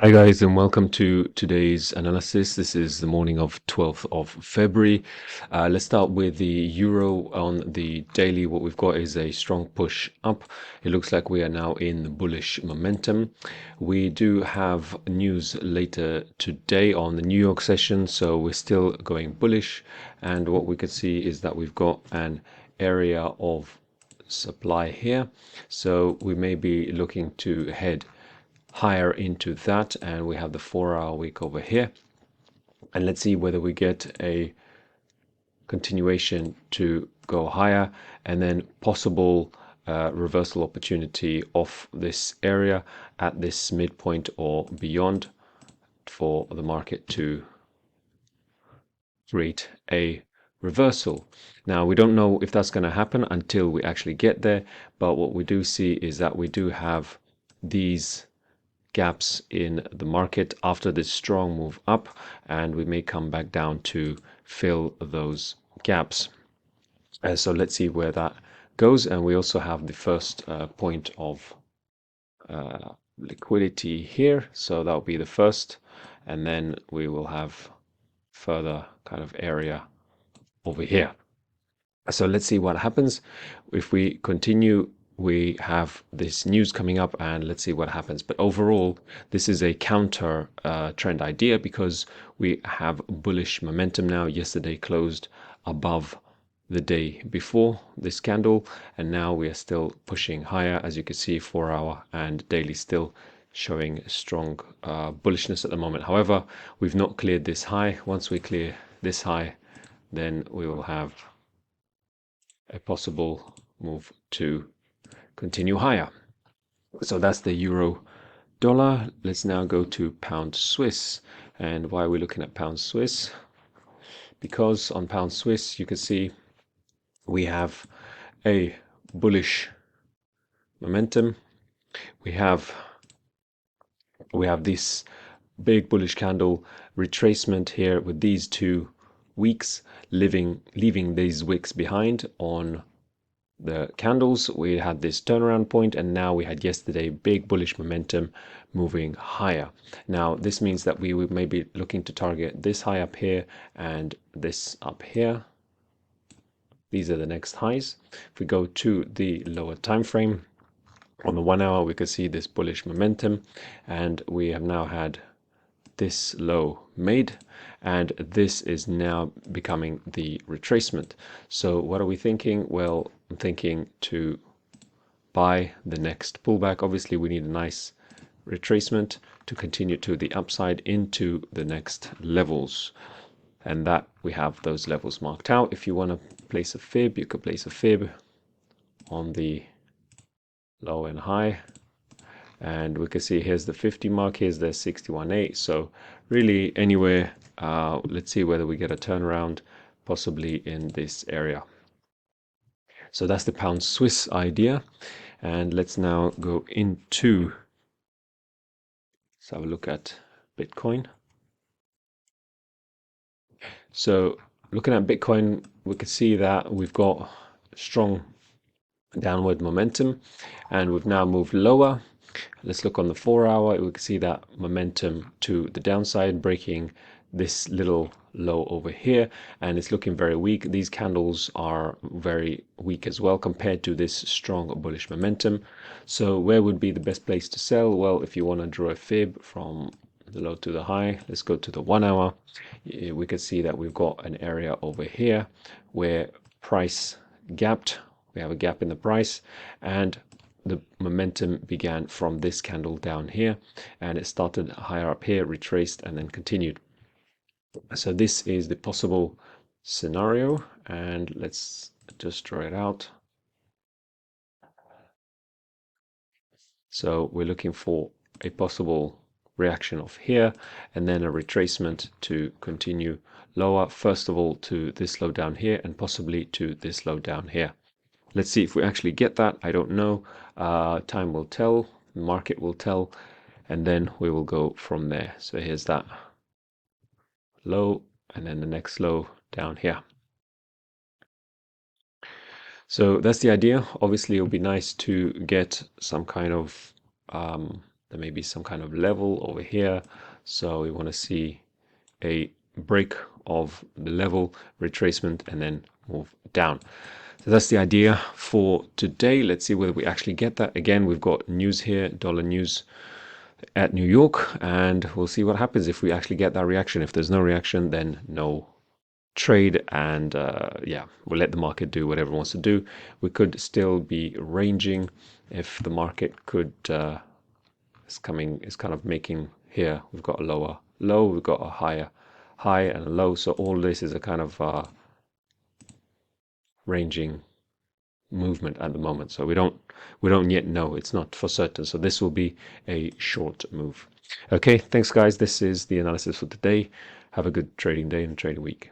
Hi guys, and welcome to today's analysis. This is the morning of 12th of February. Let's start with the euro on the daily. What we've got is a strong push up. It looks like we are now in bullish momentum. We do have news later today on the New York session, so we're still going bullish. And what we could see is that we've got an area of supply here. So we may be looking to head higher into that, and we have the 4-hour wick over here, and let's see whether we get a continuation to go higher and then possible reversal opportunity off this area at this midpoint or beyond for the market to create a reversal. Now we don't know if that's going to happen until we actually get there, but what we do see is that we do have these gaps in the market after this strong move up, and we may come back down to fill those gaps. So let's see where that goes. And we also have the first point of liquidity here, so that'll be the first, and then we will have further kind of area over here. So let's see what happens if we continue. We have this news coming up, and let's see what happens. But overall, this is a counter trend idea because we have bullish momentum now. Yesterday closed above the day before this candle, and now we are still pushing higher. As you can see, 4-hour and daily still showing strong bullishness at the moment. However, we've not cleared this high. Once we clear this high, then we will have a possible move to continue higher. So that's the euro dollar. Let's now go to pound Swiss. And why are we looking at pound Swiss? Because on pound Swiss, you can see we have a bullish momentum. We have this big bullish candle retracement here with these two weeks, leaving these wicks behind on the candles. We had this turnaround point, and now we had yesterday big bullish momentum moving higher. Now this means that we may be looking to target this high up here and this up here. These are the next highs. If we go to the lower time frame, on the 1 hour we could see this bullish momentum, and we have now had this low made, and this is now becoming the retracement. So what are we thinking? Well, I'm thinking to buy the next pullback. Obviously we need a nice retracement to continue to the upside into the next levels, and that we have those levels marked out. If you want to place a fib, you could place a fib on the low and high, and we can see here's the 50 mark, here's the 61.8. So really anywhere, let's see whether we get a turnaround possibly in this area. So that's the pound Swiss idea. And let's now go into, let's have a look at Bitcoin. So looking at Bitcoin, we can see that we've got strong downward momentum, and we've now moved lower. Let's look on the 4-hour. We can see that momentum to the downside, breaking this little low over here, and it's looking very weak. These candles are very weak as well compared to this strong bullish momentum. So where would be the best place to sell? Well, if you want to draw a fib from the low to the high, let's go to the 1 hour. We can see that we've got an area over here where price gapped. We have a gap in the price, and the momentum began from this candle down here, and it started higher up here, retraced, and then continued. So this is the possible scenario, and let's just draw it out. So we're looking for a possible reaction off here, and then a retracement to continue lower, first of all to this low down here, and possibly to this low down here. Let's see if we actually get that. I don't know. Time will tell, the market will tell, and then we will go from there. So here's that low, and then the next low down here. So that's the idea. Obviously, it would be nice to get some kind of there may be some kind of level over here. So we want to see a break of the level, retracement, and then move down. So that's the idea for today. Let's see whether we actually get that. Again, we've got news here, dollar news at New York, and we'll see what happens if we actually get that reaction. If there's no reaction, then no trade, and yeah, we'll let the market do whatever it wants to do. We could still be ranging if the market could is kind of making here. We've got a lower low, we've got a higher high and a low. So all this is a kind of ranging movement at the moment. So we don't yet know. It's not for certain. So this will be a short move. Okay, thanks guys. This is the analysis for today. Have a good trading day and trading week.